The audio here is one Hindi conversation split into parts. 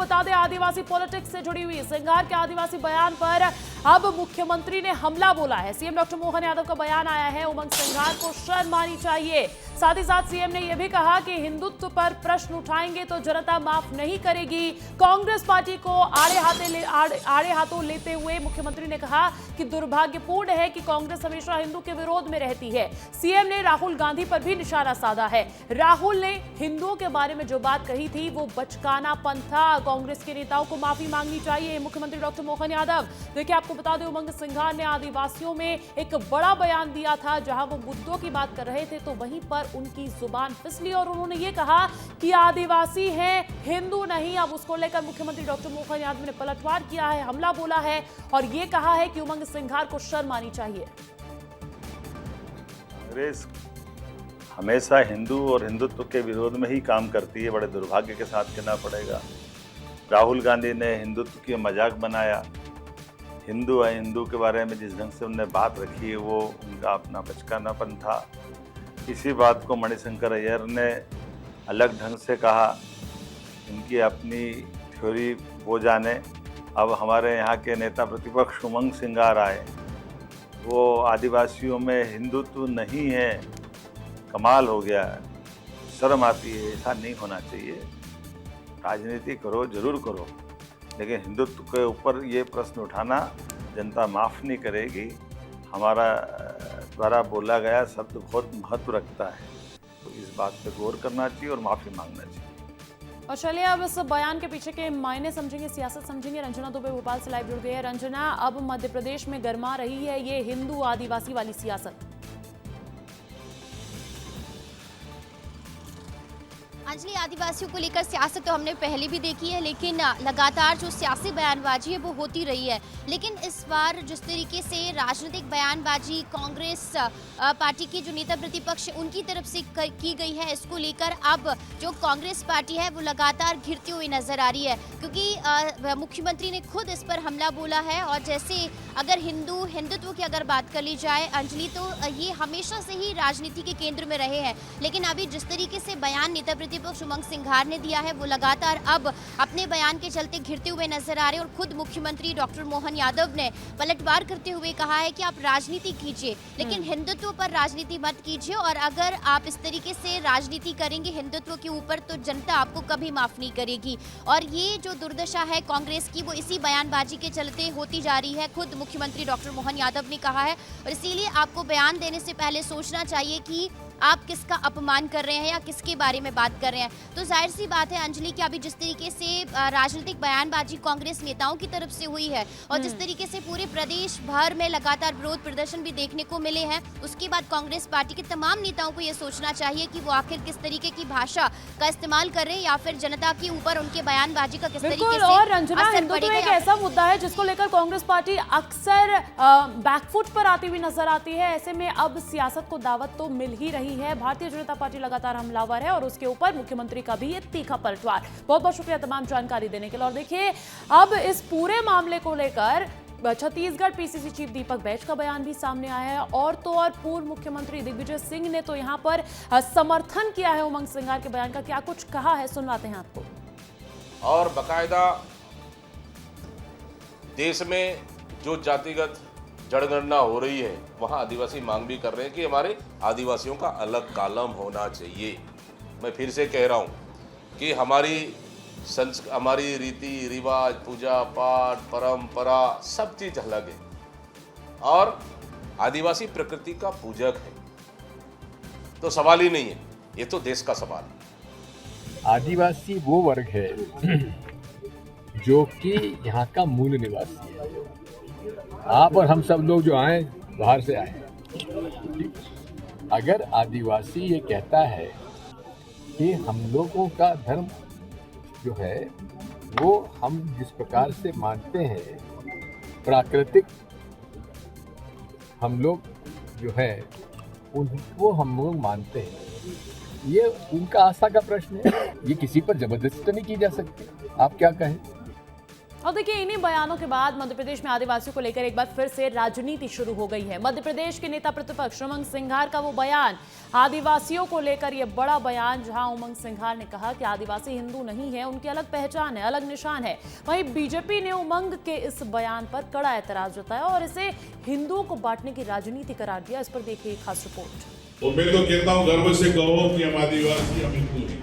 बता दें, आदिवासी पॉलिटिक्स से जुड़ी हुई सिंघार के आदिवासी बयान पर अब मुख्यमंत्री ने हमला बोला है। सीएम डॉक्टर मोहन यादव का बयान आया है, उमंग सिंघार को शर्म आनी चाहिए। साथ ही साथ सीएम ने यह भी कहा कि हिंदुत्व पर प्रश्न उठाएंगे तो जनता माफ नहीं करेगी। कांग्रेस पार्टी को आड़े हाथों लेते हुए मुख्यमंत्री ने कहा कि दुर्भाग्यपूर्ण है कि कांग्रेस हमेशा हिंदू के विरोध में रहती है। सीएम ने राहुल गांधी पर भी निशाना साधा है। राहुल ने हिंदुओं के बारे में जो बात कही थी वो बचकानापन था। कांग्रेस के नेताओं को माफी मांगनी चाहिए, मुख्यमंत्री डॉक्टर मोहन यादव। देखिए, आपको बता दें, उमंग सिंघार ने आदिवासियों में एक बड़ा बयान दिया था, जहां वो मुद्दों की बात कर रहे थे तो वहीं पर उनकी जुबान फिसली और उन्होंने ये कहा कि आदिवासी हैं, हिंदू नहीं। अब उसको लेकर मुख्यमंत्री डॉक्टर मोहन यादव ने पलटवार किया है, हमला बोला है और ये कहा है कि उमंग सिंघार को शर्म आनी चाहिए। कांग्रेस हमेशा हिंदू और हिंदुत्व के विरोध में ही काम करती है, बड़े दुर्भाग्य के साथ कहना पड़ेगा। राहुल गांधी ने हिंदुत्व की मजाक बनाया। हिंदू हिंदू के बारे में जिस ढंग से उन्होंने बात रखी है वो उनका अपना बचकानापन था। इसी बात को मणिशंकर अय्यर ने अलग ढंग से कहा। इनकी अपनी थ्योरी वो जाने। अब हमारे यहाँ के नेता प्रतिपक्ष उमंग सिंघार आए, वो आदिवासियों में हिंदुत्व नहीं है। कमाल हो गया है, शर्म आती है। ऐसा नहीं होना चाहिए। राजनीति करो, जरूर करो, लेकिन हिंदुत्व के ऊपर ये प्रश्न उठाना जनता माफ़ नहीं करेगी। हमारा द्वारा बोला गया शब्द बहुत महत्व रखता है, तो इस बात पे गौर करना चाहिए और माफ़ी मांगना चाहिए। और चलिए अब इस बयान के पीछे के मायने समझेंगे, सियासत समझेंगे। रंजना दुबे भोपाल से लाइव जुड़ गई है। रंजना, अब मध्य प्रदेश में गरमा रही है ये हिंदू आदिवासी वाली सियासत। अंजलि, आदिवासियों को लेकर सियासत तो हमने पहले भी देखी है, लेकिन लगातार जो सियासी बयानबाजी है वो होती रही है। लेकिन इस बार जिस तरीके से राजनीतिक बयानबाजी कांग्रेस पार्टी के जो नेता प्रतिपक्ष उनकी तरफ से की गई है, इसको लेकर अब जो कांग्रेस पार्टी है वो लगातार घिरती हुई नजर आ रही है, क्योंकि मुख्यमंत्री ने खुद इस पर हमला बोला है। और जैसे अगर हिंदुत्व की अगर बात कर ली जाए अंजलि, तो ये हमेशा से ही राजनीति के केंद्र में रहे हैं। लेकिन अभी जिस तरीके से बयान नेता प्रतिपक्ष उमंग सिंघार ने दिया है, वो लगातार अब अपने बयान के चलते घिरते हुए नजर आ रहे हैं। और खुद मुख्यमंत्री डॉक्टर मोहन यादव ने पलटवार करते हुए कहा है कि आप राजनीति कीजिए, लेकिन हिंदुत्व पर राजनीति मत कीजिए। और अगर आप इस तरीके से राजनीति करेंगे हिंदुत्व के ऊपर, तो जनता आपको कभी माफ नहीं करेगी। और ये जो दुर्दशा है कांग्रेस की, वो इसी बयानबाजी के चलते होती जा रही है। खुद मुख्यमंत्री डॉक्टर मोहन यादव ने कहा है, और इसीलिए आपको बयान देने से पहले सोचना चाहिए कि आप किसका अपमान कर रहे हैं या किसके बारे में बात कर रहे हैं। तो जाहिर सी बात है अंजलि कि अभी जिस तरीके से राजनीतिक बयानबाजी कांग्रेस नेताओं की तरफ से हुई है और जिस तरीके से पूरे प्रदेश भर में लगातार विरोध प्रदर्शन भी देखने को मिले हैं, उसके बाद कांग्रेस पार्टी के तमाम नेताओं को यह सोचना चाहिए कि वो आखिर किस तरीके की भाषा का इस्तेमाल कर रहे हैं, या फिर जनता के ऊपर उनके बयानबाजी का किस तरीके से और रंजना, हिंदुत्व एक ऐसा मुद्दा है जिसको लेकर कांग्रेस पार्टी अक्सर बैकफुट पर आती हुई नजर आती है। ऐसे में अब सियासत को दावत तो मिल ही रही है। भारतीय जनता पार्टी लगातार हमलावर है और उसके ऊपर मुख्यमंत्री का भी ये तीखा पलटवार। बहुत बहुत शुक्रिया तमाम जानकारी देने के लिए। और देखिए, अब इस पूरे मामले को लेकर छत्तीसगढ़ पीसीसी चीफ दीपक बैज का बयान भी सामने आया है। और तो और पूर्व मुख्यमंत्री दिग्विजय सिंह ने तो यहां पर समर्थन किया है उमंग सिंघार के बयान का। क्या कुछ कहा है, सुनवाते हैं आपको। और बाकायदा देश में जो जातिगत जनगणना हो रही है, वहाँ आदिवासी मांग भी कर रहे हैं कि हमारे आदिवासियों का अलग कॉलम होना चाहिए। मैं फिर से कह रहा हूँ कि हमारी रीति रिवाज, पूजा पाठ, परंपरा, सब चीज़ अलग है और आदिवासी प्रकृति का पूजक है, तो सवाल ही नहीं है, ये तो देश का सवाल है। आदिवासी वो वर्ग है जो कि यहाँ का मूल निवासी है। आप और हम सब लोग जो आए बाहर से आए, अगर आदिवासी ये कहता है कि हम लोगों का धर्म जो है वो हम जिस प्रकार से मानते हैं, प्राकृतिक हम लोग जो है उनको हम लोग मानते हैं, ये उनका आस्था का प्रश्न है। ये किसी पर जबरदस्ती नहीं की जा सकती। आप क्या कहें? और देखिए, इन्हीं बयानों के बाद मध्य प्रदेश में आदिवासियों को लेकर एक बार फिर से राजनीति शुरू हो गई है। मध्य प्रदेश के नेता प्रतिपक्ष उमंग सिंघार का वो बयान, आदिवासियों को लेकर ये बड़ा बयान, जहां उमंग सिंघार ने कहा कि आदिवासी हिंदू नहीं है, उनकी अलग पहचान है, अलग निशान है। वहीं बीजेपी ने उमंग के इस बयान पर कड़ा एतराज जताया और इसे हिंदुओं को बांटने की राजनीति करार दिया। इस पर देखिए खास रिपोर्ट। और मैं तो कहता हूँ गर्व से कहो कि हम आदिवासी, हम हिंदू नहीं।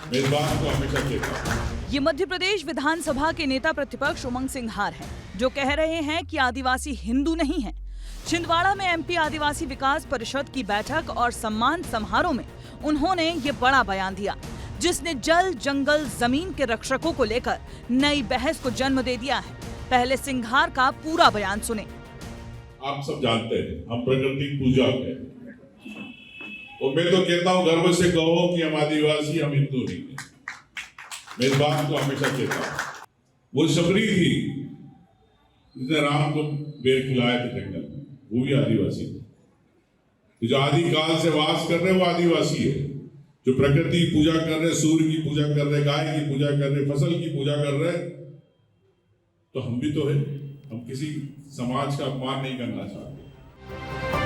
मैं इस बात को हमेशा कहता हूँ। ये मध्य प्रदेश विधानसभा के नेता प्रतिपक्ष उमंग सिंघार हैं, जो कह रहे हैं कि आदिवासी हिंदू नहीं हैं। छिंदवाड़ा में एमपी आदिवासी विकास परिषद की बैठक और सम्मान समारोह में उन्होंने ये बड़ा बयान दिया, जिसने जल, जंगल, जमीन के रक्षकों को लेकर नई बहस को जन्म दे दिया है। पहले सिंघार का पूरा बयान सुने। आप सब जानते हैं हम प्रकृति पूजक हैं, और मैं तो कहता हूँ गर्व से कहो कि हम आदिवासी, हम हिंदू नहीं हैं। मैं इस बात को हमेशा कहता हूँ। वो शबरी थी जिसने राम को बेर खिलाया था जंगल में, वो भी आदिवासी थे। तो जो आदि काल से वास कर रहे वो आदिवासी है, जो प्रकृति की पूजा कर रहे, सूर्य की पूजा कर रहे, गाय की पूजा कर रहे, फसल की पूजा कर रहे, तो हम भी तो है। हम किसी समाज का अपमान नहीं करना चाहते।